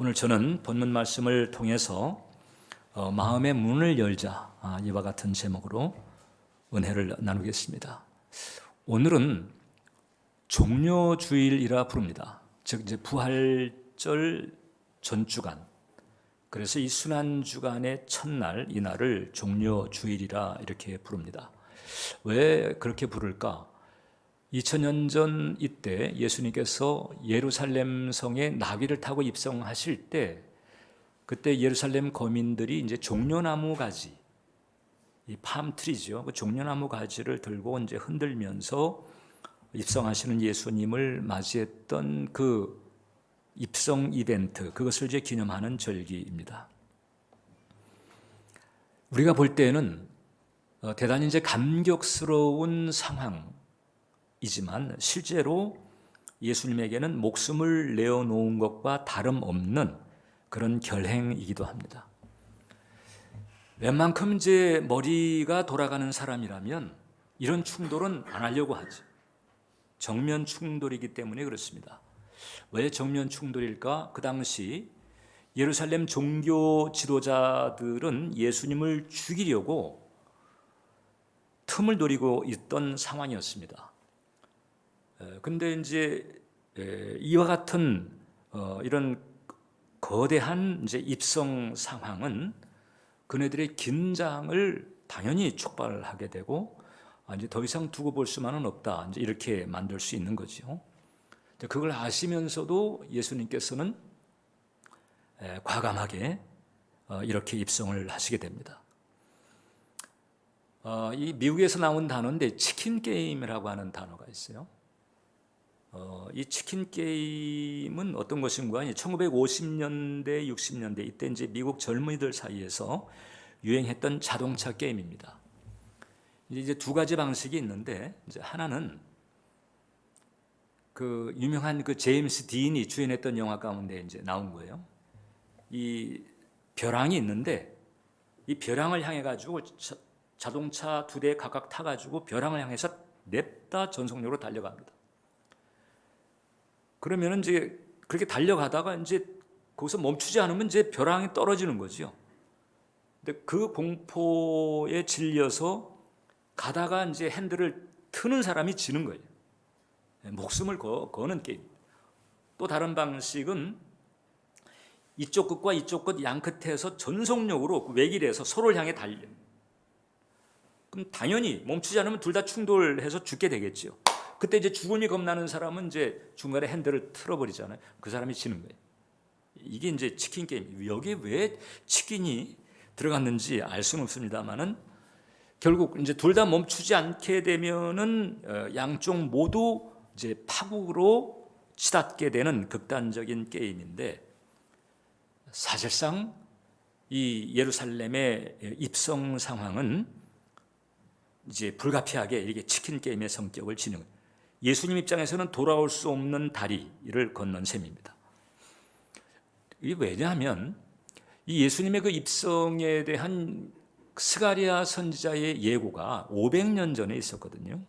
오늘 저는 본문 말씀을 통해서 마음의 문을 열자 이와 같은 제목으로 은혜를 나누겠습니다. 오늘은 종료주일이라 부릅니다. 즉 이제 부활절 전주간, 그래서 이 순환주간의 첫날 이날을 종료주일이라 이렇게 부릅니다. 왜 그렇게 부를까? 2000년 전 이때 예수님께서 예루살렘 성에 나귀를 타고 입성하실 때, 그때 예루살렘 거민들이 이제 종려나무 가지, 이 팜트리죠. 그 종려나무 가지를 들고 이제 흔들면서 입성하시는 예수님을 맞이했던 그 입성 이벤트, 그것을 이제 기념하는 절기입니다. 우리가 볼 때는 대단히 이제 감격스러운 상황이지만 실제로 예수님에게는 목숨을 내어놓은 것과 다름없는 그런 결행이기도 합니다. 웬만큼 이제 머리가 돌아가는 사람이라면 이런 충돌은 안 하려고 하지. 정면 충돌이기 때문에 그렇습니다. 왜 정면 충돌일까? 그 당시 예루살렘 종교 지도자들은 예수님을 죽이려고 틈을 노리고 있던 상황이었습니다. 근데 이제 이와 같은 이런 거대한 이제 입성 상황은 그네들의 긴장을 당연히 촉발하게 되고, 이제 더 이상 두고 볼 수만은 없다, 이제 이렇게 만들 수 있는 거죠. 그걸 아시면서도 예수님께서는 과감하게 이렇게 입성을 하시게 됩니다. 이 미국에서 나온 단어인데 치킨 게임이라고 하는 단어가 있어요. 이 치킨 게임은 어떤 것인가? 1950년대, 60년대 이때 이제 미국 젊은이들 사이에서 유행했던 자동차 게임입니다. 이제 두 가지 방식이 있는데, 이제 하나는 그 유명한 그 제임스 딘이 주연했던 영화 가운데 이제 나온 거예요. 이 벼랑이 있는데 이 벼랑을 향해 가지고 자동차 두 대 각각 타 가지고 벼랑을 향해서 냅다 전속력으로 달려갑니다. 그러면 이제 그렇게 달려가다가 이제 거기서 멈추지 않으면 이제 벼랑이 떨어지는 거죠. 근데 그 공포에 질려서 가다가 이제 핸들을 트는 사람이 지는 거예요. 목숨을 거는 게임. 또 다른 방식은 이쪽 끝과 이쪽 끝 양 끝에서 전속력으로 외길에서 서로를 향해 달려. 그럼 당연히 멈추지 않으면 둘 다 충돌해서 죽게 되겠죠. 그때 이제 죽음이 겁나는 사람은 이제 중간에 핸들을 틀어버리잖아요. 그 사람이 지는 거예요. 이게 이제 치킨 게임. 여기에 왜 치킨이 들어갔는지 알 수는 없습니다만은 결국 이제 둘 다 멈추지 않게 되면은 양쪽 모두 이제 파국으로 치닫게 되는 극단적인 게임인데, 사실상 이 예루살렘의 입성 상황은 이제 불가피하게 이렇게 치킨 게임의 성격을 지닌 거예요. 예수님 입장에서는 돌아올 수 없는 다리를 건넌 셈입니다. 이게 왜냐하면 이 예수님의 그 입성에 대한 스가랴 선지자의 예고가 500년 전에 있었거든요.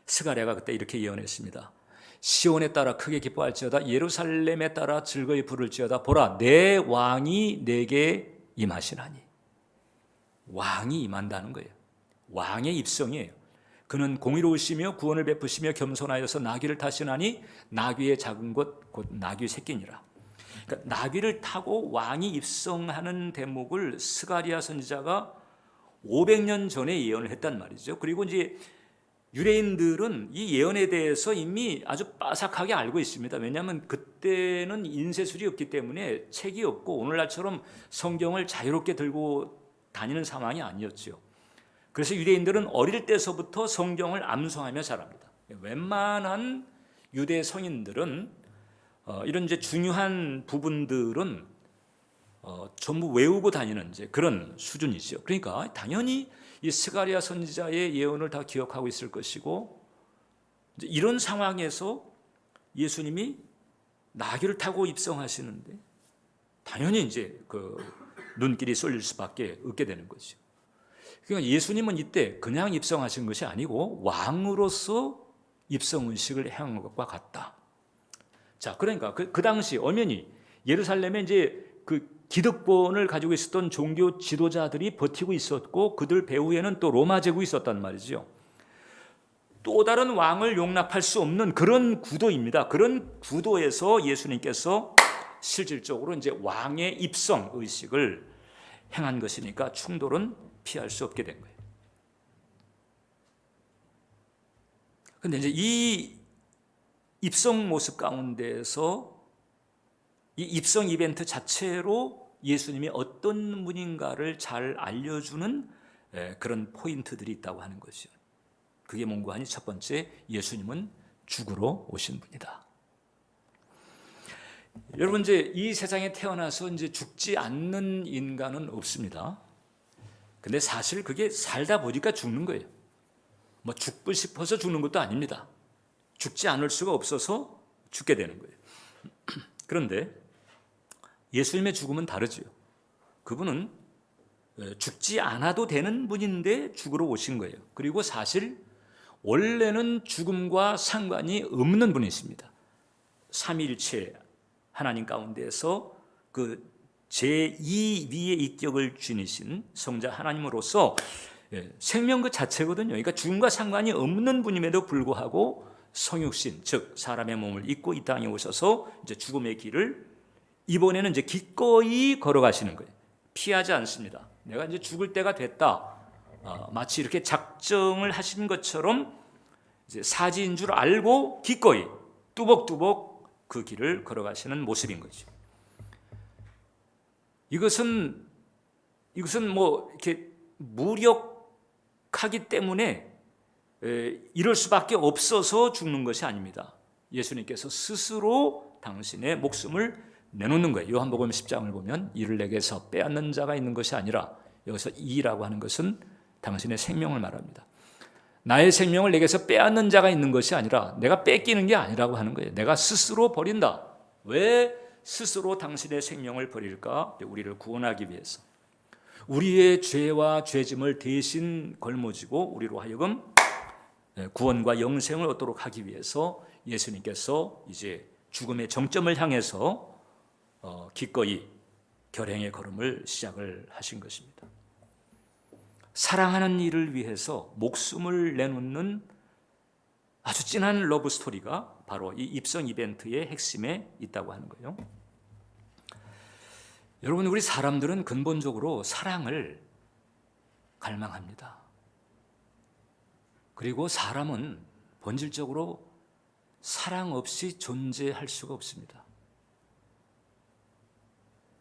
스가랴가 그때 이렇게 예언했습니다. 시온에 따라 크게 기뻐할지어다, 예루살렘에 따라 즐거이 부를지어다. 보라, 내 왕이 내게 임하시나니. 왕이 임한다는 거예요. 왕의 입성이에요. 그는 공의로우시며 구원을 베푸시며 겸손하여서 나귀를 타시나니 나귀의 작은 것 곧 나귀 새끼니라. 그러니까 나귀를 타고 왕이 입성하는 대목을 스가랴 선지자가 500년 전에 예언을 했단 말이죠. 그리고 이제 유대인들은 이 예언에 대해서 이미 아주 빠삭하게 알고 있습니다. 왜냐하면 그때는 인쇄술이 없기 때문에 책이 없고 오늘날처럼 성경을 자유롭게 들고 다니는 상황이 아니었죠. 그래서 유대인들은 어릴 때서부터 성경을 암송하며 자랍니다. 웬만한 유대 성인들은 이런 이제 중요한 부분들은 전부 외우고 다니는 이제 그런 수준이죠. 그러니까 당연히 이 스가랴 선지자의 예언을 다 기억하고 있을 것이고, 이제 이런 상황에서 예수님이 나귀를 타고 입성하시는데 당연히 이제 그 눈길이 쏠릴 수밖에 없게 되는 거죠. 그러니까 예수님은 이때 그냥 입성하신 것이 아니고 왕으로서 입성 의식을 행한 것과 같다. 자, 그러니까 그 당시 엄연히 예루살렘에 이제 그 기득권을 가지고 있었던 종교 지도자들이 버티고 있었고 그들 배후에는 또 로마 제국이 있었단 말이죠. 또 다른 왕을 용납할 수 없는 그런 구도입니다. 그런 구도에서 예수님께서 실질적으로 이제 왕의 입성 의식을 행한 것이니까 충돌은 피할 수 없게 된 거예요. 그런데 이제 이 입성 모습 가운데에서 이 입성 이벤트 자체로 예수님이 어떤 분인가를 잘 알려주는 그런 포인트들이 있다고 하는 거죠. 그게 뭔가 하니 첫 번째, 예수님은 죽으러 오신 분이다. 여러분, 이제 이 세상에 태어나서 이제 죽지 않는 인간은 없습니다. 근데 사실 그게 살다 보니까 죽는 거예요. 뭐 죽고 싶어서 죽는 것도 아닙니다. 죽지 않을 수가 없어서 죽게 되는 거예요. 그런데 예수님의 죽음은 다르지요. 그분은 죽지 않아도 되는 분인데 죽으러 오신 거예요. 그리고 사실 원래는 죽음과 상관이 없는 분이십니다. 삼위일체 하나님 가운데서 그 제2위의 인격을 지니신 성자 하나님으로서 생명 그 자체거든요. 그러니까 죽음과 상관이 없는 분임에도 불구하고 성육신, 즉 사람의 몸을 입고 이 땅에 오셔서 이제 죽음의 길을 이번에는 이제 기꺼이 걸어가시는 거예요. 피하지 않습니다. 내가 이제 죽을 때가 됐다. 마치 이렇게 작정을 하신 것처럼 이제 사지인 줄 알고 기꺼이 뚜벅뚜벅 그 길을 걸어가시는 모습인 거죠. 이것은 뭐 이렇게 무력하기 때문에 이럴 수밖에 없어서 죽는 것이 아닙니다. 예수님께서 스스로 당신의 목숨을 내놓는 거예요. 요한복음 10장을 보면 이를 내게서 빼앗는 자가 있는 것이 아니라, 여기서 이라고 하는 것은 당신의 생명을 말합니다. 나의 생명을 내게서 빼앗는 자가 있는 것이 아니라 내가 뺏기는 게 아니라고 하는 거예요. 내가 스스로 버린다. 왜 스스로 당신의 생명을 버릴까? 우리를 구원하기 위해서. 우리의 죄와 죄짐을 대신 걸머지고 우리로 하여금 구원과 영생을 얻도록 하기 위해서 예수님께서 이제 죽음의 정점을 향해서 기꺼이 결행의 걸음을 시작을 하신 것입니다. 사랑하는 이를 위해서 목숨을 내놓는 아주 진한 러브 스토리가 바로 이 입성 이벤트의 핵심에 있다고 하는 거예요. 여러분, 우리 사람들은 근본적으로 사랑을 갈망합니다. 그리고 사람은 본질적으로 사랑 없이 존재할 수가 없습니다.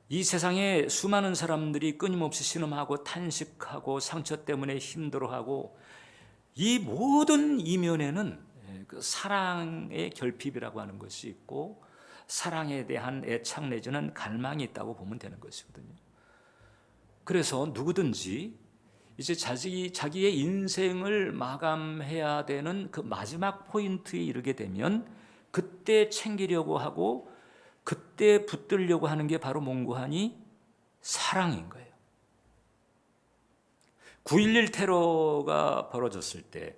이 세상에 수많은 사람들이 끊임없이 신음하고 탄식하고 상처 때문에 힘들어하고, 이 모든 이면에는 그 사랑의 결핍이라고 하는 것이 있고 사랑에 대한 애착 내지는 갈망이 있다고 보면 되는 것이거든요. 그래서 누구든지 이제 자기의 인생을 마감해야 되는 그 마지막 포인트에 이르게 되면 그때 챙기려고 하고 그때 붙들려고 하는 게 바로 몽고하니 사랑인 거예요. 9.11 테러가 벌어졌을 때,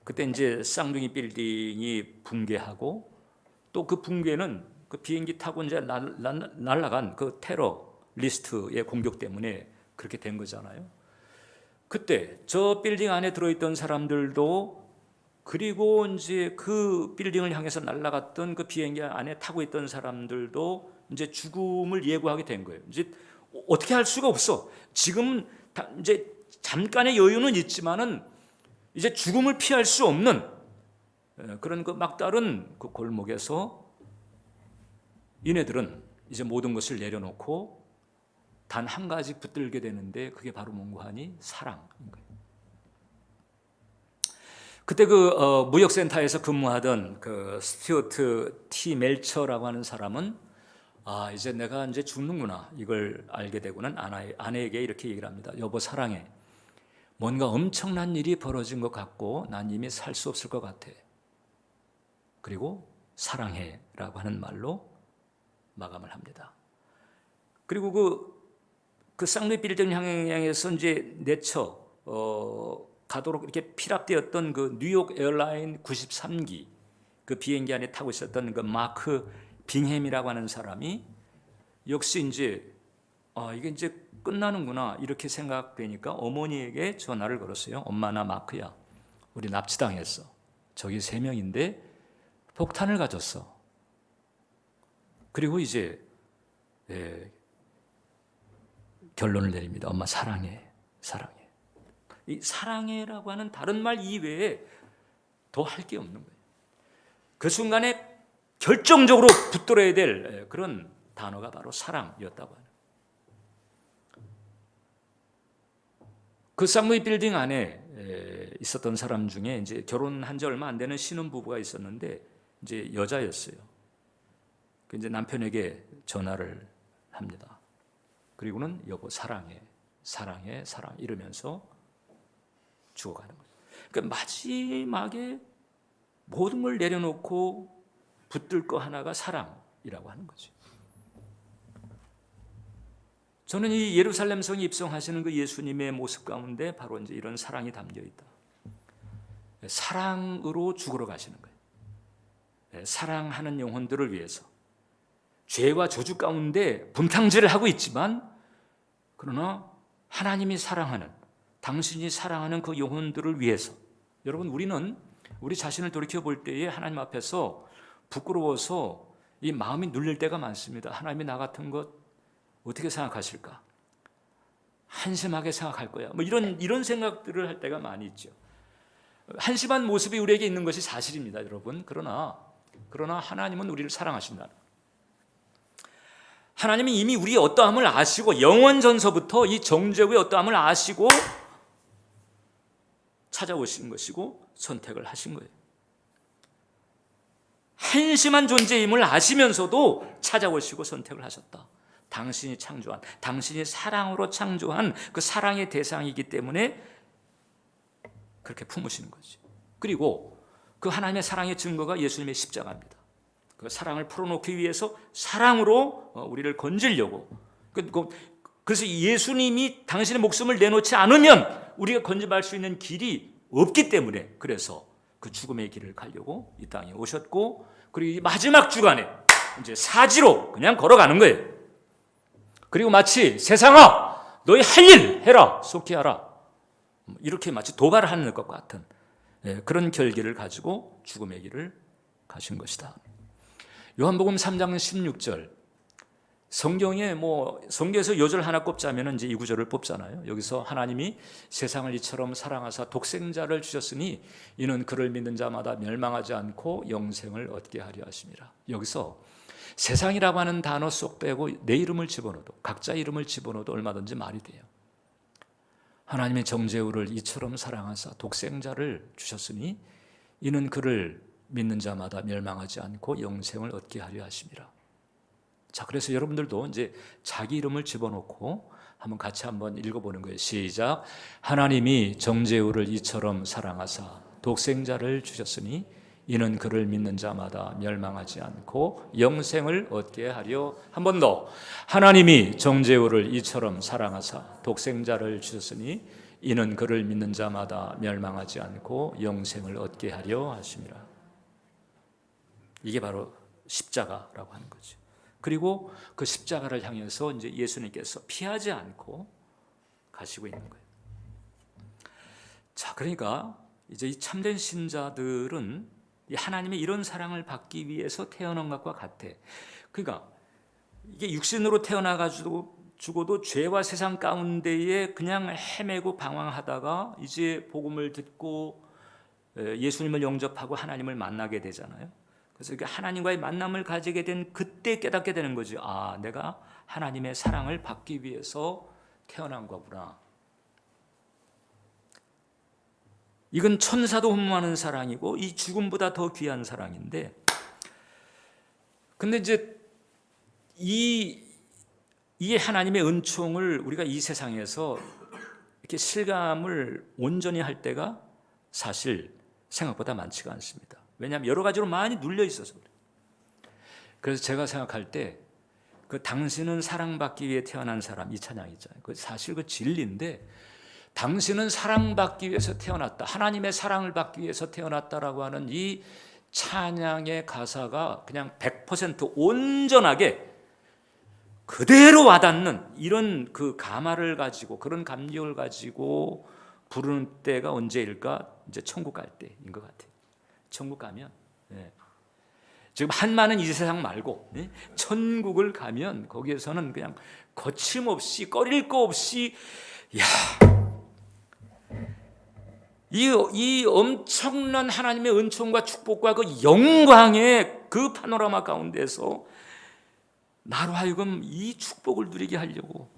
그때 이제 쌍둥이 빌딩이 붕괴하고 또 그 붕괴는 그 비행기 타고 이제 날아간 그 테러리스트의 공격 때문에 그렇게 된 거잖아요. 그때 저 빌딩 안에 들어있던 사람들도, 그리고 이제 그 빌딩을 향해서 날아갔던 그 비행기 안에 타고 있던 사람들도 이제 죽음을 예고하게 된 거예요. 이제 어떻게 할 수가 없어. 지금 이제 잠깐의 여유는 있지만은 이제 죽음을 피할 수 없는 그런 그 막다른 그 골목에서 이네들은 이제 모든 것을 내려놓고 단 한 가지 붙들게 되는데, 그게 바로 뭔가 하니 사랑인 거예요. 그때 그 무역센터에서 근무하던 그 스튜어트 T 멜처라고 하는 사람은 이제 내가 이제 죽는구나, 이걸 알게 되고는 아내에게 이렇게 얘기를 합니다. 여보, 사랑해. 뭔가 엄청난 일이 벌어진 것 같고 난 이미 살 수 없을 것 같아. 그리고 사랑해라고 하는 말로 마감을 합니다. 그리고 그 쌍둥이 빌딩 향해서 이제 내쳐 가도록 이렇게 피랍되었던 그 뉴욕 에어라인 93기 그 비행기 안에 타고 있었던 그 마크 빙햄이라고 하는 사람이 역시 이제 이게 이제 끝나는구나 이렇게 생각되니까 어머니에게 전화를 걸었어요. 엄마, 나 마크야. 우리 납치당했어. 저기 3명인데 폭탄을 가졌어. 그리고 이제 결론을 내립니다. 엄마 사랑해, 사랑해. 이 사랑해라고 하는 다른 말 이외에 더 할 게 없는 거예요. 그 순간에 결정적으로 붙들어야 될 그런 단어가 바로 사랑이었다고 하는. 그 쌍무이 빌딩 안에 있었던 사람 중에 이제 결혼한 지 얼마 안 되는 신혼 부부가 있었는데 이제 여자였어요. 그 이제 남편에게 전화를 합니다. 그리고는 여보 사랑해, 사랑해, 사랑 이러면서 죽어가는 거예요. 그러니까 마지막에 모든 걸 내려놓고 붙들 거 하나가 사랑이라고 하는 거죠. 저는 이 예루살렘 성에 입성하시는 그 예수님의 모습 가운데 바로 이제 이런 사랑이 담겨 있다. 사랑으로 죽으러 가시는 거예요. 사랑하는 영혼들을 위해서. 죄와 저주 가운데 분탕질을 하고 있지만 그러나 하나님이 사랑하는, 당신이 사랑하는 그 영혼들을 위해서. 여러분, 우리는 우리 자신을 돌이켜 볼 때에 하나님 앞에서 부끄러워서 이 마음이 눌릴 때가 많습니다. 하나님이 나 같은 것 어떻게 생각하실까? 한심하게 생각할 거야. 뭐 이런 생각들을 할 때가 많이 있죠. 한심한 모습이 우리에게 있는 것이 사실입니다, 여러분. 그러나 하나님은 우리를 사랑하신다. 하나님은 이미 우리의 어떠함을 아시고 영원 전서부터 이 정죄의 어떠함을 아시고 찾아오신 것이고 선택을 하신 거예요. 한심한 존재임을 아시면서도 찾아오시고 선택을 하셨다. 당신이 창조한, 당신이 사랑으로 창조한 그 사랑의 대상이기 때문에 그렇게 품으시는 거죠. 그리고 그 하나님의 사랑의 증거가 예수님의 십자가입니다. 그 사랑을 풀어놓기 위해서 사랑으로 우리를 건지려고. 그래서 예수님이 당신의 목숨을 내놓지 않으면 우리가 건져갈 수 있는 길이 없기 때문에 그래서 그 죽음의 길을 가려고 이 땅에 오셨고 그리고 이 마지막 주간에 이제 사지로 그냥 걸어가는 거예요. 그리고 마치 세상아 너희 할 일 해라 속히 하라 이렇게 마치 도발을 하는 것 같은 그런 결기를 가지고 죽음의 길을 가신 것이다. 요한복음 3장 16절 성경에 성경에서 요절 하나 꼽자면 이제 이 구절을 뽑잖아요. 여기서 하나님이 세상을 이처럼 사랑하사 독생자를 주셨으니 이는 그를 믿는 자마다 멸망하지 않고 영생을 얻게 하려 하심이라. 여기서 세상이라고 하는 단어 쏙 빼고 내 이름을 집어넣어도 각자 이름을 집어넣어도 얼마든지 말이 돼요. 하나님의 정죄우를 이처럼 사랑하사 독생자를 주셨으니 이는 그를 믿는 자마다 멸망하지 않고 영생을 얻게 하려 하심이라. 자, 그래서 여러분들도 이제 자기 이름을 집어넣고 같이 한번 읽어보는 거예요. 시작. 하나님이 정죄우를 이처럼 사랑하사 독생자를 주셨으니 이는 그를 믿는 자마다 멸망하지 않고 영생을 얻게 하려. 한 번 더. 하나님이 정죄우를 이처럼 사랑하사 독생자를 주셨으니 이는 그를 믿는 자마다 멸망하지 않고 영생을 얻게 하려 하심이라. 이게 바로 십자가라고 하는 거죠. 그리고 그 십자가를 향해서 이제 예수님께서 피하지 않고 가시고 있는 거예요. 자, 그러니까 이제 이 참된 신자들은 하나님의 이런 사랑을 받기 위해서 태어난 것과 같아. 그러니까 이게 육신으로 태어나가지고 죽어도 죄와 세상 가운데에 그냥 헤매고 방황하다가 이제 복음을 듣고 예수님을 영접하고 하나님을 만나게 되잖아요. 그래서 하나님과의 만남을 가지게 된 그때 깨닫게 되는 거지. 아, 내가 하나님의 사랑을 받기 위해서 태어난 거구나. 이건 천사도 흠모하는 사랑이고 이 죽음보다 더 귀한 사랑인데, 근데 이제 이 하나님의 은총을 우리가 이 세상에서 이렇게 실감을 온전히 할 때가 사실 생각보다 많지가 않습니다. 왜냐하면 여러 가지로 많이 눌려 있어서 그래요. 그래서 제가 생각할 때 그 당신은 사랑받기 위해 태어난 사람, 이 찬양 있잖아요. 그 사실 그 진리인데, 당신은 사랑받기 위해서 태어났다, 하나님의 사랑을 받기 위해서 태어났다라고 하는 이 찬양의 가사가 그냥 100% 온전하게 그대로 와닿는 이런 그 감화를 가지고 그런 감격을 가지고 부르는 때가 언제일까? 이제 천국 갈 때인 것 같아요. 천국 가면 지금 한많은 이 세상 말고 천국을 가면 거기에서는 그냥 거침없이 꺼릴 거 없이 이 엄청난 하나님의 은총과 축복과 그 영광의 그 파노라마 가운데서 나로 하여금 이 축복을 누리게 하려고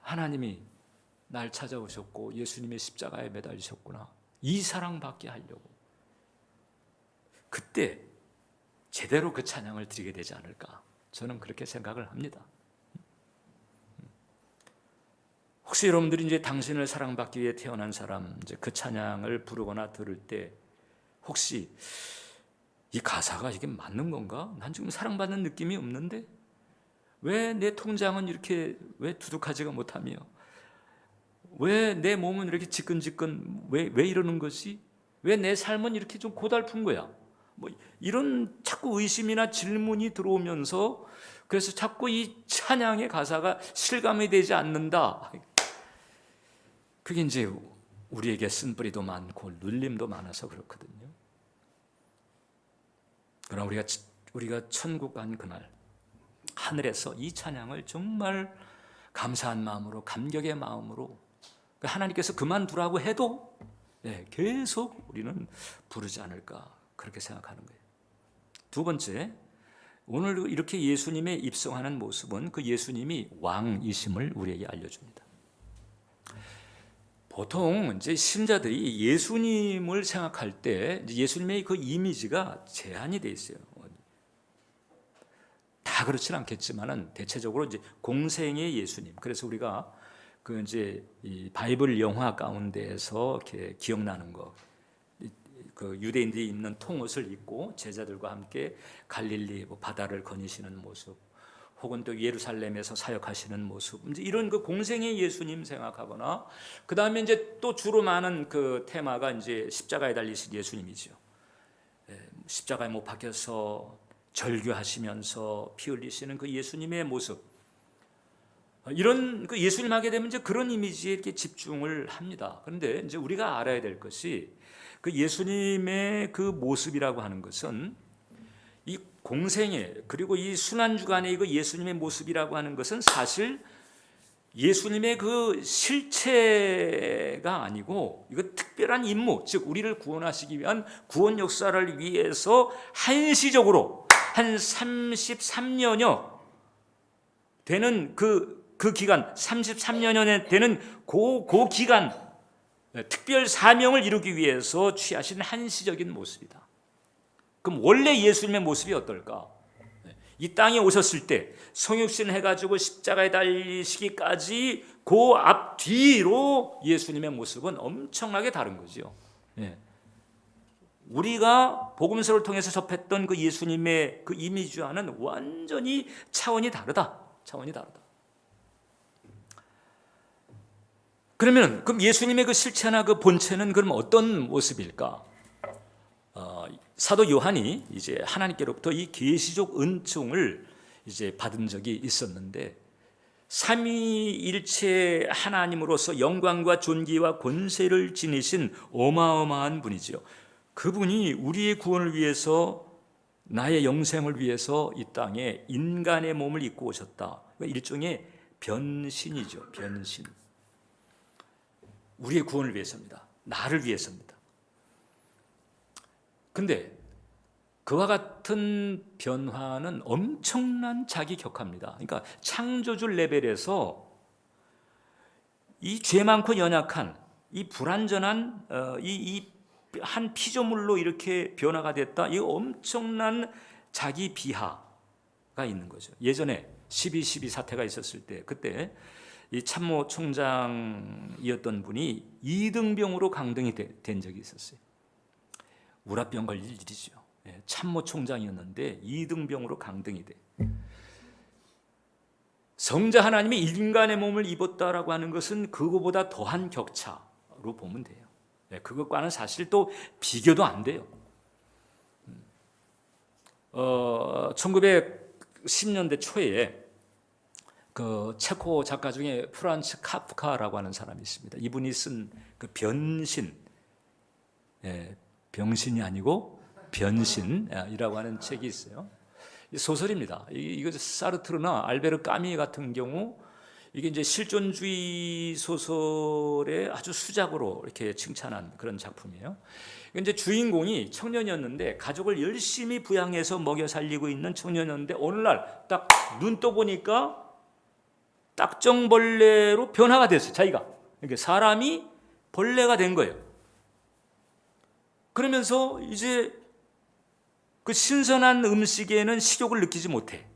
하나님이 날 찾아오셨고 예수님의 십자가에 매달리셨구나, 이 사랑받게 하려고 그때 제대로 그 찬양을 드리게 되지 않을까, 저는 그렇게 생각을 합니다. 혹시 여러분들이 이제 당신을 사랑받기 위해 태어난 사람, 이제 그 찬양을 부르거나 들을 때 혹시 이 가사가 이게 맞는 건가? 난 지금 사랑받는 느낌이 없는데 왜 내 통장은 이렇게 왜 두둑하지가 못하며 왜 내 몸은 이렇게 지끈지끈 왜 이러는 것이? 왜 내 삶은 이렇게 좀 고달픈 거야? 뭐 이런 자꾸 의심이나 질문이 들어오면서 그래서 자꾸 이 찬양의 가사가 실감이 되지 않는다. 그게 이제 우리에게 쓴뿌리도 많고 눌림도 많아서 그렇거든요. 그러나 우리가 천국 간 그날 하늘에서 이 찬양을 정말 감사한 마음으로, 감격의 마음으로, 하나님께서 그만두라고 해도 계속 우리는 부르지 않을까, 그렇게 생각하는 거예요. 두 번째, 오늘 이렇게 예수님에 입성하는 모습은 그 예수님이 왕이심을 우리에게 알려줍니다. 보통 이제 신자들이 예수님을 생각할 때 예수님의 그 이미지가 제한이 돼 있어요. 다 그렇지는 않겠지만은 대체적으로 이제 공생의 예수님. 그래서 우리가 그 이제 이 바이블 영화 가운데에서 이렇게 기억나는 거, 그 유대인들이 입는 통옷을 입고 제자들과 함께 갈릴리 바다를 거니시는 모습, 혹은 또 예루살렘에서 사역하시는 모습, 이제 이런 그 공생의 예수님 생각하거나, 그 다음에 이제 또 주로 많은 그 테마가 이제 십자가에 달리신 예수님이죠. 십자가에 못 박혀서 절규하시면서 피 흘리시는 그 예수님의 모습, 이런 그 예수님 하게 되면 이제 그런 이미지에 이렇게 집중을 합니다. 그런데 이제 우리가 알아야 될 것이 그 예수님의 그 모습이라고 하는 것은 이 공생애 그리고 이 순환주간의 그 예수님의 모습이라고 하는 것은 사실 예수님의 그 실체가 아니고 이거 특별한 임무, 즉 우리를 구원하시기 위한 구원 역사를 위해서 한시적으로 한 33년여 되는 그 기간, 33년여 되는 그 기간 특별 사명을 이루기 위해서 취하신 한시적인 모습이다. 그럼 원래 예수님의 모습이 어떨까? 이 땅에 오셨을 때 성육신 해가지고 십자가에 달리시기까지 그 앞뒤로 예수님의 모습은 엄청나게 다른 거죠. 우리가 복음서를 통해서 접했던 그 예수님의 그 이미지와는 완전히 차원이 다르다. 차원이 다르다. 그러면 그럼 예수님의 그 실체나 그 본체는 그럼 어떤 모습일까? 사도 요한이 이제 하나님께로부터 이 계시적 은총을 이제 받은 적이 있었는데, 삼위일체 하나님으로서 영광과 존귀와 권세를 지니신 어마어마한 분이지요. 그분이 우리의 구원을 위해서, 나의 영생을 위해서 이 땅에 인간의 몸을 입고 오셨다. 일종의 변신이죠. 변신. 우리의 구원을 위해서입니다. 나를 위해서입니다. 근데 그와 같은 변화는 엄청난 자기 격하입니다. 그러니까 창조주 레벨에서 이 죄 많고 연약한, 이 불완전한 이 한 피조물로 이렇게 변화가 됐다. 이 엄청난 자기 비하가 있는 거죠. 예전에 12.12 사태가 있었을 때, 그때 이 참모 총장이었던 분이 이등병으로 강등이 된 적이 있었어요. 우라병 걸릴 일이죠. 참모 총장이었는데 이등병으로 강등이 돼. 성자 하나님이 인간의 몸을 입었다라고 하는 것은 그거보다 더한 격차로 보면 돼요. 그것과는 사실 또 비교도 안 돼요. 10년대 초에 그 체코 작가 중에 프란츠 카프카라고 하는 사람이 있습니다. 이분이 쓴 그 변신, 병신이 아니고 변신이라고 하는 책이 있어요. 소설입니다. 이거 사르트르나 알베르 까미 같은 경우 이게 이제 실존주의 소설의 아주 수작으로 이렇게 칭찬한 그런 작품이에요. 이제 주인공이 청년이었는데 가족을 열심히 부양해서 먹여 살리고 있는 청년이었는데 어느 날 딱 눈 떠보니까 딱정벌레로 변화가 됐어요. 자기가. 그러니까 사람이 벌레가 된 거예요. 그러면서 이제 그 신선한 음식에는 식욕을 느끼지 못해.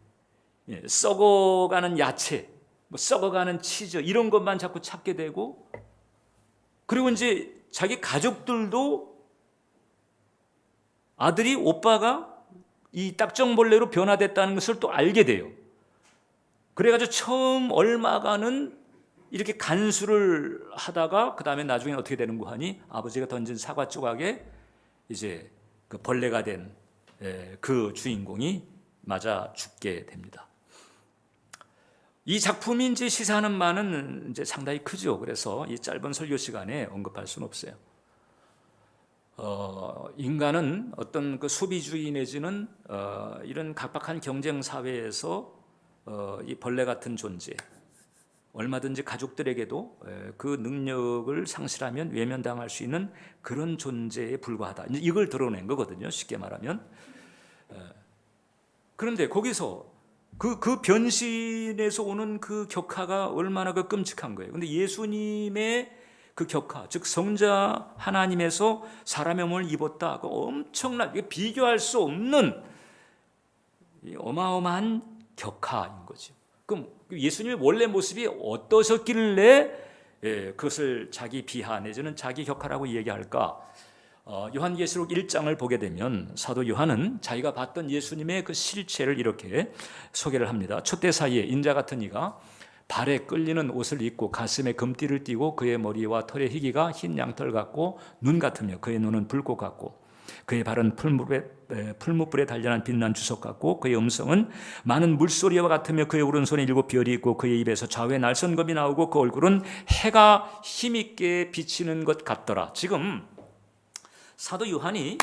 썩어가는 야채, 뭐 썩어가는 치즈 이런 것만 자꾸 찾게 되고, 그리고 이제 자기 가족들도 아들이 오빠가 이 딱정벌레로 변화됐다는 것을 또 알게 돼요. 그래가지고 처음 얼마간은 이렇게 간수를 하다가 그 다음에 나중에 어떻게 되는고 하니 아버지가 던진 사과 조각에 이제 그 벌레가 된 그 주인공이 맞아 죽게 됩니다. 이 작품이 이제 시사하는 바는 이제 상당히 크죠. 그래서 이 짧은 설교 시간에 언급할 수는 없어요. 인간은 어떤 그 소비주의 내지는 이런 각박한 경쟁 사회에서 이 벌레 같은 존재, 얼마든지 가족들에게도 그 능력을 상실하면 외면당할 수 있는 그런 존재에 불과하다. 이걸 드러낸 거거든요. 쉽게 말하면. 그런데 거기서 그 변신에서 오는 그 격하가 얼마나 그 끔찍한 거예요. 근데 예수님의 그 격하, 즉 성자 하나님에서 사람의 몸을 입었다. 그 엄청난, 비교할 수 없는 어마어마한 격하인 거죠. 그럼 예수님의 원래 모습이 어떠셨길래 그것을 자기 비하 내지는 자기 격하라고 얘기할까? 요한계시록 1장을 보게 되면 사도 요한은 자기가 봤던 예수님의 그 실체를 이렇게 소개를 합니다. 촛대 사이에 인자 같은 이가 발에 끌리는 옷을 입고 가슴에 금띠를 띠고 그의 머리와 털의 희기가 흰 양털 같고 눈 같으며 그의 눈은 불꽃 같고 그의 발은 풀무불에 단련한 빛난 주석 같고 그의 음성은 많은 물소리와 같으며 그의 오른손에 7별이 있고 그의 입에서 좌우에 날선검이 나오고 그 얼굴은 해가 힘있게 비치는 것 같더라. 지금 사도 요한이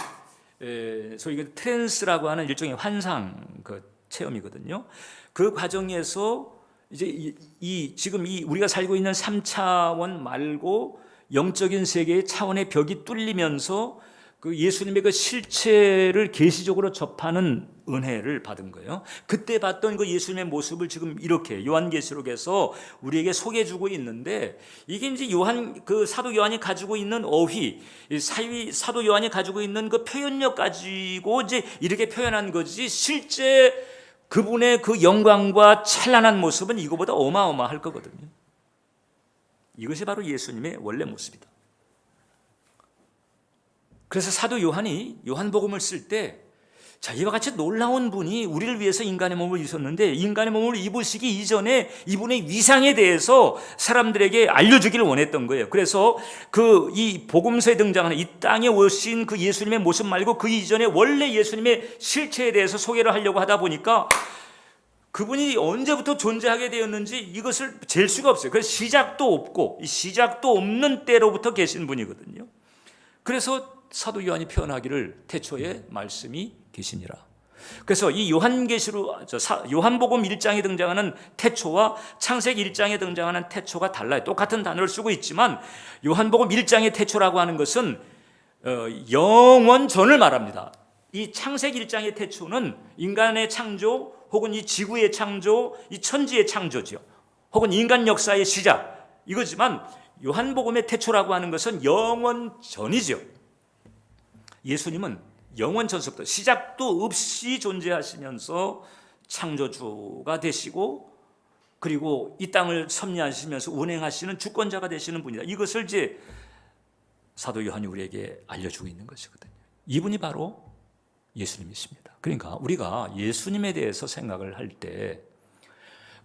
소위 트랜스라고 하는 일종의 환상 그 체험이거든요. 그 과정에서 이제 지금 우리가 살고 있는 3차원 말고 영적인 세계의 차원의 벽이 뚫리면서 그 예수님의 그 실체를 계시적으로 접하는 은혜를 받은 거예요. 그때 봤던 그 예수님의 모습을 지금 이렇게 요한계시록에서 우리에게 소개해주고 있는데, 이게 이제 그 사도 요한이 가지고 있는 어휘, 사도 요한이 가지고 있는 그 표현력 가지고 이제 이렇게 표현한 거지, 실제 그분의 그 영광과 찬란한 모습은 이거보다 어마어마할 거거든요. 이것이 바로 예수님의 원래 모습이다. 그래서 사도 요한이 요한복음을 쓸 때, 자, 이와 같이 놀라운 분이 우리를 위해서 인간의 몸을 입으셨는데 인간의 몸을 입으시기 이전에 이분의 위상에 대해서 사람들에게 알려주기를 원했던 거예요. 그래서 이 복음서에 등장하는 이 땅에 오신 그 예수님의 모습 말고 그 이전에 원래 예수님의 실체에 대해서 소개를 하려고 하다 보니까 그분이 언제부터 존재하게 되었는지 이것을 잴 수가 없어요. 그래서 시작도 없고 시작도 없는 때로부터 계신 분이거든요. 그래서 사도 요한이 표현하기를 태초에 말씀이 계시니라. 그래서 이 요한복음 1장에 등장하는 태초와 창세기 1장에 등장하는 태초가 달라요. 똑같은 단어를 쓰고 있지만 요한복음 1장의 태초라고 하는 것은 영원 전을 말합니다. 이 창세기 1장의 태초는 인간의 창조 혹은 이 지구의 창조, 이 천지의 창조죠. 혹은 인간 역사의 시작, 이거지만 요한복음의 태초라고 하는 것은 영원 전이죠. 예수님은 영원 전서부터 시작도 없이 존재하시면서 창조주가 되시고 그리고 이 땅을 섭리하시면서 운행하시는 주권자가 되시는 분이다. 이것을 이제 사도 요한이 우리에게 알려주고 있는 것이거든요. 이분이 바로 예수님이십니다. 그러니까 우리가 예수님에 대해서 생각을 할 때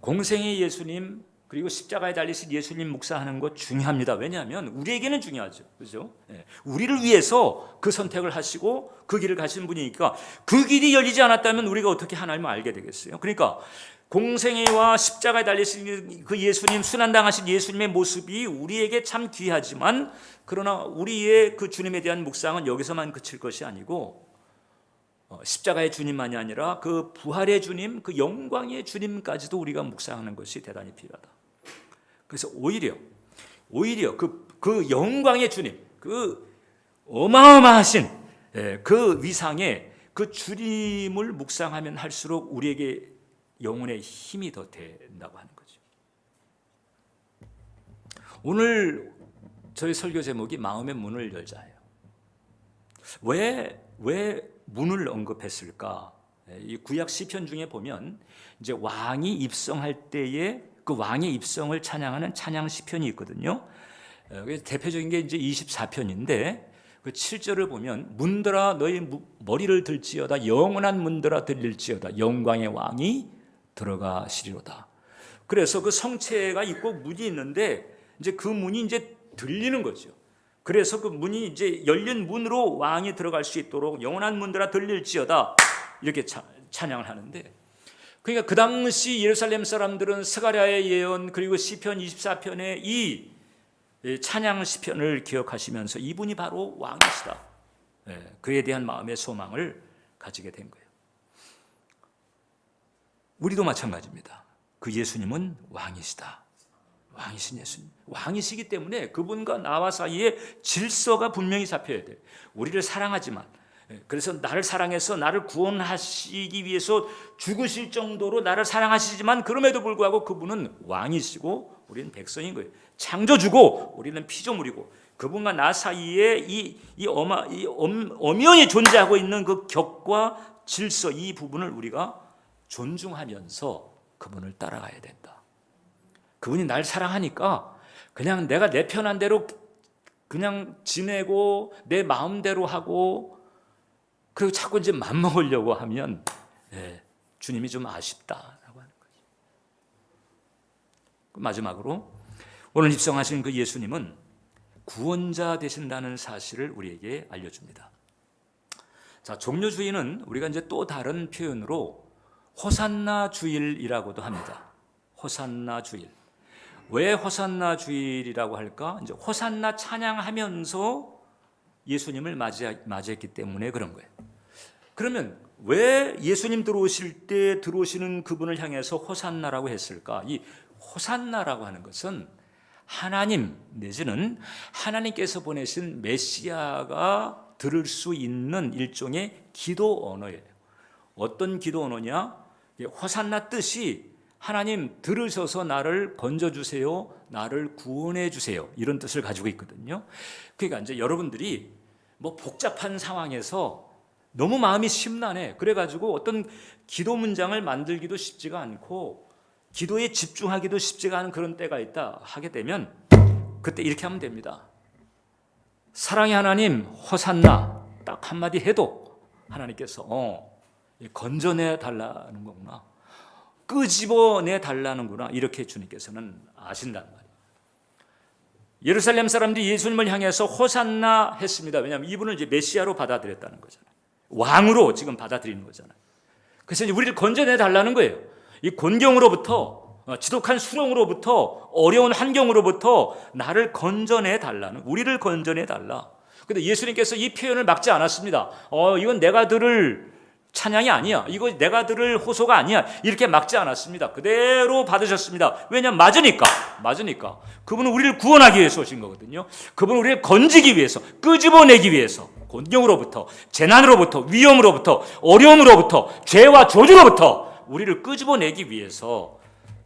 공생의 예수님, 그리고 십자가에 달리신 예수님 묵상하는 것 중요합니다. 왜냐하면 우리에게는 중요하죠. 그죠? 예. 우리를 위해서 그 선택을 하시고 그 길을 가신 분이니까 그 길이 열리지 않았다면 우리가 어떻게 하나님을 알게 되겠어요? 그러니까 공생애와 십자가에 달리신 그 예수님, 순환당하신 예수님의 모습이 우리에게 참 귀하지만 그러나 우리의 그 주님에 대한 묵상은 여기서만 그칠 것이 아니고 십자가의 주님만이 아니라 그 부활의 주님, 그 영광의 주님까지도 우리가 묵상하는 것이 대단히 필요하다. 그래서 오히려 그 영광의 주님, 그 어마어마하신 그 위상의 그 주님을 묵상하면 할수록 우리에게 영혼의 힘이 더 된다고 하는 거죠. 오늘 저희 설교 제목이 마음의 문을 열자예요. 왜 문을 언급했을까? 이 구약 시편 중에 보면 이제 왕이 입성할 때에 그 왕의 입성을 찬양하는 찬양 시편이 있거든요. 대표적인 게 이제 24편인데 그 7절을 보면 문들아 너희 머리를 들지어다 영원한 문들아 들릴지어다 영광의 왕이 들어가시리로다. 그래서 그 성체가 있고 문이 있는데 이제 그 문이 이제 들리는 거죠. 그래서 그 문이 이제 열린 문으로 왕이 들어갈 수 있도록 영원한 문들아 들릴지어다 이렇게 찬양을 하는데, 그러니까 그 당시 예루살렘 사람들은 스가랴의 예언 그리고 시편 24편의 이 찬양 시편을 기억하시면서 이분이 바로 왕이시다, 그에 대한 마음의 소망을 가지게 된 거예요. 우리도 마찬가지입니다. 그 예수님은 왕이시다. 왕이신 예수님, 왕이시기 때문에 그분과 나와 사이에 질서가 분명히 잡혀야 돼요. 우리를 사랑하지만, 그래서 나를 사랑해서 나를 구원하시기 위해서 죽으실 정도로 나를 사랑하시지만 그럼에도 불구하고 그분은 왕이시고 우리는 백성인 거예요. 창조주고 우리는 피조물이고 그분과 나 사이에 이 엄연히 존재하고 있는 그 격과 질서, 이 부분을 우리가 존중하면서 그분을 따라가야 된다. 그분이 날 사랑하니까 그냥 내가 내 편한 대로 그냥 지내고 내 마음대로 하고 그리고 자꾸 이제 맘먹으려고 하면 주님이 좀 아쉽다라고 하는 거죠. 마지막으로 오늘 입성하신 그 예수님은 구원자 되신다는 사실을 우리에게 알려줍니다. 자, 종료주일은 우리가 이제 또 다른 표현으로 호산나 주일이라고도 합니다. 호산나 주일. 왜 호산나 주일이라고 할까? 이제 호산나 찬양하면서 예수님을 맞이했기 때문에 그런 거예요. 그러면 왜 예수님 들어오실 때 들어오시는 그분을 향해서 호산나라고 했을까? 이 호산나라고 하는 것은 하나님 내지는 하나님께서 보내신 메시아가 들을 수 있는 일종의 기도 언어예요. 어떤 기도 언어냐? 호산나 뜻이 하나님 들으셔서 나를 건져주세요, 나를 구원해주세요, 이런 뜻을 가지고 있거든요. 그러니까 이제 여러분들이 뭐 복잡한 상황에서 너무 마음이 심란해, 그래가지고 어떤 기도 문장을 만들기도 쉽지가 않고 기도에 집중하기도 쉽지가 않은 그런 때가 있다 하게 되면 그때 이렇게 하면 됩니다. 사랑의 하나님 호산나 딱 한마디 해도 하나님께서 건져내 달라는 거구나, 끄집어내 달라는구나, 이렇게 주님께서는 아신단 말이에요. 예루살렘 사람들이 예수님을 향해서 호산나 했습니다. 왜냐하면 이분을 이제 메시아로 받아들였다는 거잖아요. 왕으로 지금 받아들이는 거잖아요. 그래서 이제 우리를 건져내 달라는 거예요. 이 곤경으로부터, 지독한 수렁으로부터, 어려운 환경으로부터 나를 건져내 달라는, 우리를 건져내 달라. 근데 예수님께서 이 표현을 막지 않았습니다. 이건 내가 들을 찬양이 아니야, 이거 내가 들을 호소가 아니야, 이렇게 막지 않았습니다. 그대로 받으셨습니다. 왜냐하면 맞으니까 그분은 우리를 구원하기 위해서 오신 거거든요. 그분은 우리를 건지기 위해서, 끄집어내기 위해서, 곤경으로부터, 재난으로부터, 위험으로부터, 어려움으로부터, 죄와 저주로부터 우리를 끄집어내기 위해서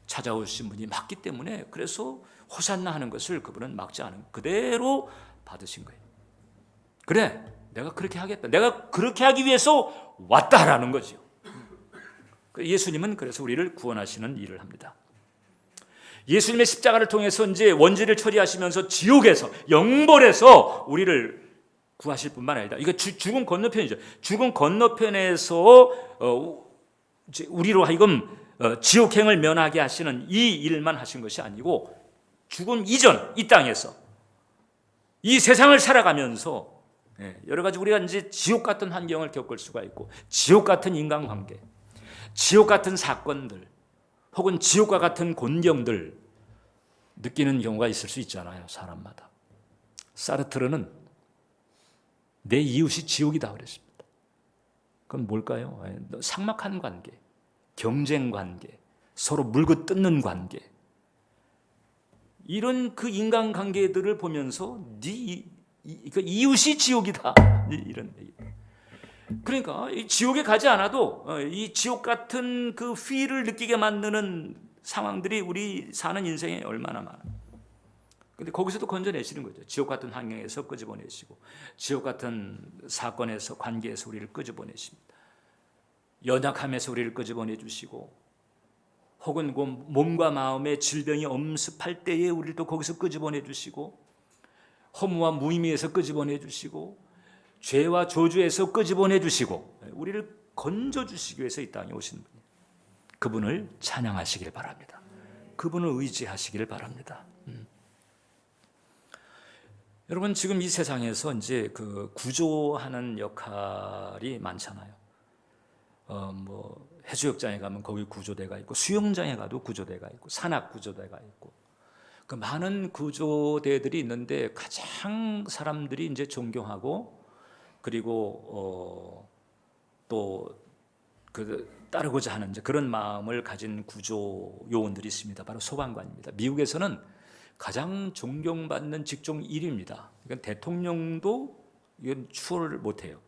찾아오신 분이 맞기 때문에, 그래서 호산나 하는 것을 그분은 막지 않은 그대로 받으신 거예요. 그래, 내가 그렇게 하겠다, 내가 그렇게 하기 위해서 왔다라는 거죠. 예수님은 그래서 우리를 구원하시는 일을 합니다. 예수님의 십자가를 통해서 이제 원죄를 처리하시면서 지옥에서, 영벌에서 우리를 구하실 뿐만 아니라, 이거 죽음 건너편이죠. 죽음 건너편에서 우리로 하여금 지옥행을 면하게 하시는 이 일만 하신 것이 아니고 죽음 이전 이 땅에서 이 세상을 살아가면서 여러 가지 우리가 이제 지옥 같은 환경을 겪을 수가 있고 지옥 같은 인간관계, 지옥 같은 사건들 혹은 지옥과 같은 곤경들 느끼는 경우가 있을 수 있잖아요. 사람마다. 사르트르는 내 이웃이 지옥이다 그랬습니다. 그건 뭘까요? 삭막한 관계, 경쟁 관계, 서로 물고 뜯는 관계, 이런 그 인간관계들을 보면서 이웃이 지옥이다 이런 얘기. 그러니까 이 지옥에 가지 않아도 이 지옥 같은 그 피를 느끼게 만드는 상황들이 우리 사는 인생에 얼마나 많아. 근데 거기서도 건져내시는 거죠. 지옥 같은 환경에서 끄집어내시고 지옥 같은 사건에서 관계에서 우리를 끄집어내십니다. 연약함에서 우리를 끄집어내 주시고 혹은 몸과 마음의 질병이 엄습할 때에 우리를 또 거기서 끄집어내 주시고 허무와 무의미에서 끄집어내 주시고 죄와 저주에서 끄집어내 주시고 우리를 건져주시기 위해서 이 땅에 오신 분이에요. 그분을 찬양하시길 바랍니다. 그분을 의지하시길 바랍니다. 여러분 지금 이 세상에서 이제 그 구조하는 역할이 많잖아요. 뭐 해수욕장에 가면 거기 구조대가 있고 수영장에 가도 구조대가 있고 산악 구조대가 있고 그 많은 구조대들이 있는데 가장 사람들이 이제 존경하고 그리고 또 그 따르고자 하는 이제 그런 마음을 가진 구조 요원들이 있습니다. 바로 소방관입니다. 미국에서는 가장 존경받는 직종 1위입니다. 그러니까 대통령도 이건 추월을 못해요.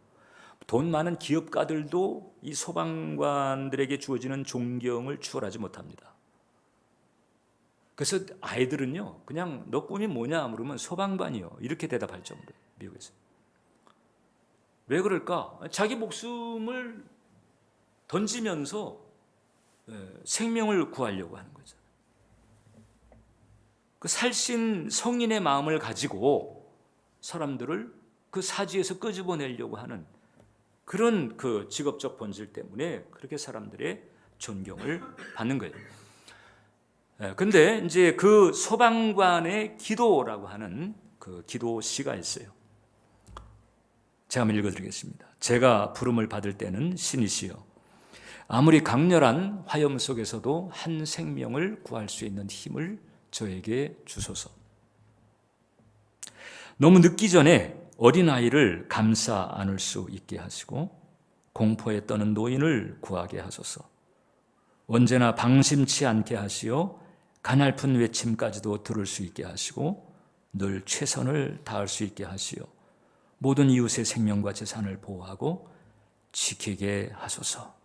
돈 많은 기업가들도 이 소방관들에게 주어지는 존경을 추월하지 못합니다. 그래서 아이들은요, 그냥 너 꿈이 뭐냐 물으면 소방관이요 이렇게 대답할 정도예요. 미국에서. 왜 그럴까? 자기 목숨을 던지면서 생명을 구하려고 하는 거죠. 그 살신 성인의 마음을 가지고 사람들을 그 사지에서 끄집어내려고 하는 그런 그 직업적 본질 때문에 그렇게 사람들의 존경을 받는 거예요. 근데 이제 그 소방관의 기도라고 하는 그 기도시가 있어요. 제가 한번 읽어드리겠습니다. 제가 부름을 받을 때는 신이시여 아무리 강렬한 화염 속에서도 한 생명을 구할 수 있는 힘을 저에게 주소서. 너무 늦기 전에 어린아이를 감싸 안을 수 있게 하시고 공포에 떠는 노인을 구하게 하소서. 언제나 방심치 않게 하시어 가냘픈 외침까지도 들을 수 있게 하시고 늘 최선을 다할 수 있게 하시어 모든 이웃의 생명과 재산을 보호하고 지키게 하소서.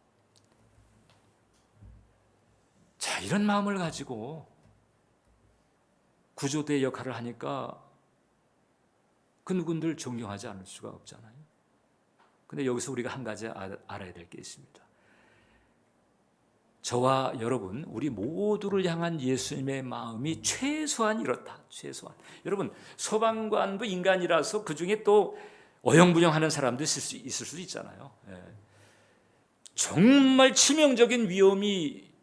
자, 이런 마음을 가지고 구조대 역할을 하니까 그 누군들 존경하지 않을 수가 없잖아요. 근데 여기서 우리가 한 가지 알아야 될 게 있습니다. 저와 여러분, 우리 모두를 향한 예수님의 마음이 최소한 이렇다. 최소한. 여러분, 소방관도 인간이라서 그 중에 또 어영부영하는 사람도 있을 수 있잖아요. 정말 치명적인 위험이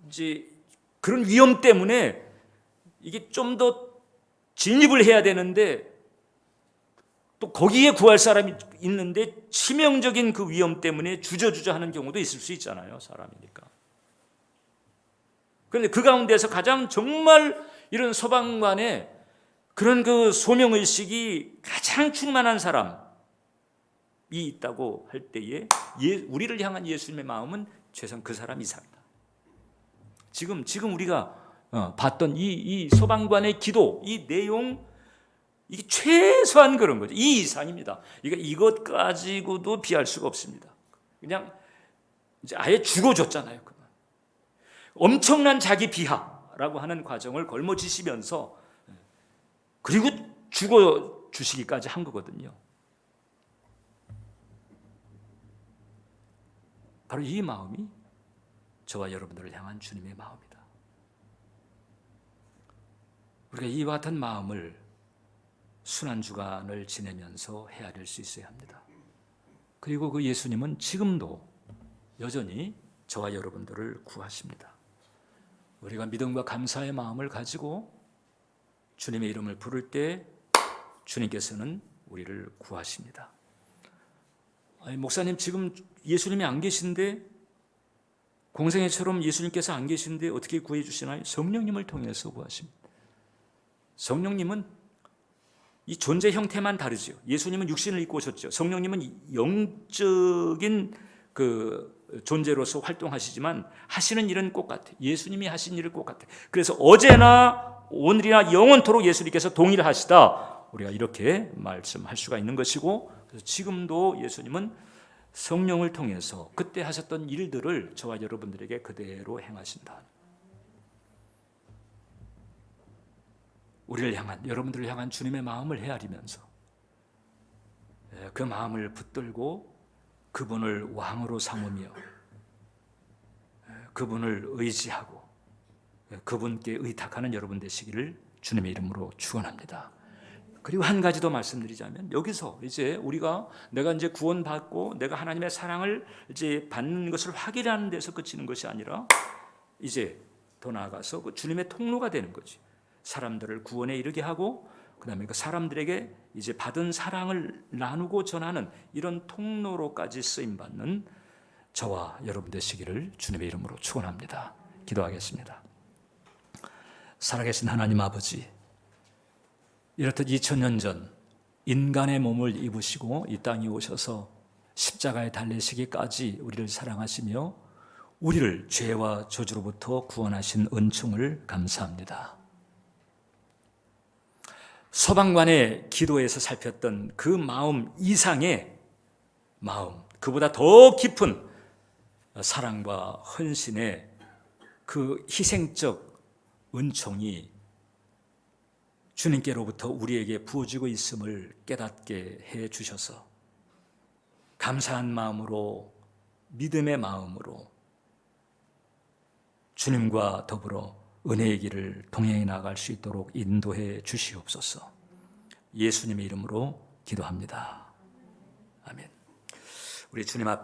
이제 그런 위험 때문에 이게 좀 더 진입을 해야 되는데 또 거기에 구할 사람이 있는데 치명적인 그 위험 때문에 주저주저 하는 경우도 있을 수 있잖아요. 사람이니까. 그런데 그 가운데서 가장 정말 이런 소방관의 그런 그 소명의식이 가장 충만한 사람이 있다고 할 때에 우리를 향한 예수님의 마음은 최소한 그 사람 이상이다. 지금 우리가 봤던 이 소방관의 기도, 이 내용, 이게 최소한 그런 거죠. 이 이상입니다. 이것 가지고도 비할 수가 없습니다. 그냥 이제 아예 죽어줬잖아요. 엄청난 자기 비하라고 하는 과정을 걸머지시면서 그리고 죽어주시기까지 한 거거든요. 바로 이 마음이 저와 여러분들을 향한 주님의 마음이다. 우리가 이와 같은 마음을 순환주간을 지내면서 헤아릴 수 있어야 합니다. 그리고 그 예수님은 지금도 여전히 저와 여러분들을 구하십니다. 우리가 믿음과 감사의 마음을 가지고 주님의 이름을 부를 때 주님께서는 우리를 구하십니다. 아니, 목사님 지금 예수님이 안 계신데, 공생애처럼 예수님께서 안 계신데 어떻게 구해 주시나요? 성령님을 통해서 구하십니다. 성령님은 이 존재 형태만 다르죠. 예수님은 육신을 입고 오셨죠. 성령님은 영적인 그 존재로서 활동하시지만 하시는 일은 똑같아요. 예수님이 하신 일을 똑같아요. 그래서 어제나 오늘이나 영원토록 예수님께서 동일하시다, 우리가 이렇게 말씀할 수가 있는 것이고, 그래서 지금도 예수님은 성령을 통해서 그때 하셨던 일들을 저와 여러분들에게 그대로 행하신다. 우리를 향한, 여러분들을 향한 주님의 마음을 헤아리면서 그 마음을 붙들고 그분을 왕으로 삼으며 그분을 의지하고 그분께 의탁하는 여러분 되시기를 주님의 이름으로 축원합니다. 그리고 한 가지 더 말씀드리자면, 여기서 이제 우리가 내가 이제 구원받고 내가 하나님의 사랑을 이제 받는 것을 확인하는 데서 그치는 것이 아니라 이제 더 나아가서 그 주님의 통로가 되는 거지. 사람들을 구원에 이르게 하고 그다음에 그 사람들에게 이제 받은 사랑을 나누고 전하는 이런 통로로까지 쓰임 받는 저와 여러분 되시기를 주님의 이름으로 축원합니다. 기도하겠습니다. 살아계신 하나님 아버지, 이렇듯 2000년 전 인간의 몸을 입으시고 이 땅에 오셔서 십자가에 달리시기까지 우리를 사랑하시며 우리를 죄와 저주로부터 구원하신 은총을 감사합니다. 서방관의 기도에서 살폈던 그 마음 이상의 마음, 그보다 더 깊은 사랑과 헌신의 그 희생적 은총이 주님께로부터 우리에게 부어지고 있음을 깨닫게 해 주셔서 감사한 마음으로, 믿음의 마음으로 주님과 더불어 은혜의 길을 동행해 나갈 수 있도록 인도해 주시옵소서. 예수님의 이름으로 기도합니다. 아멘. 우리 주님 앞에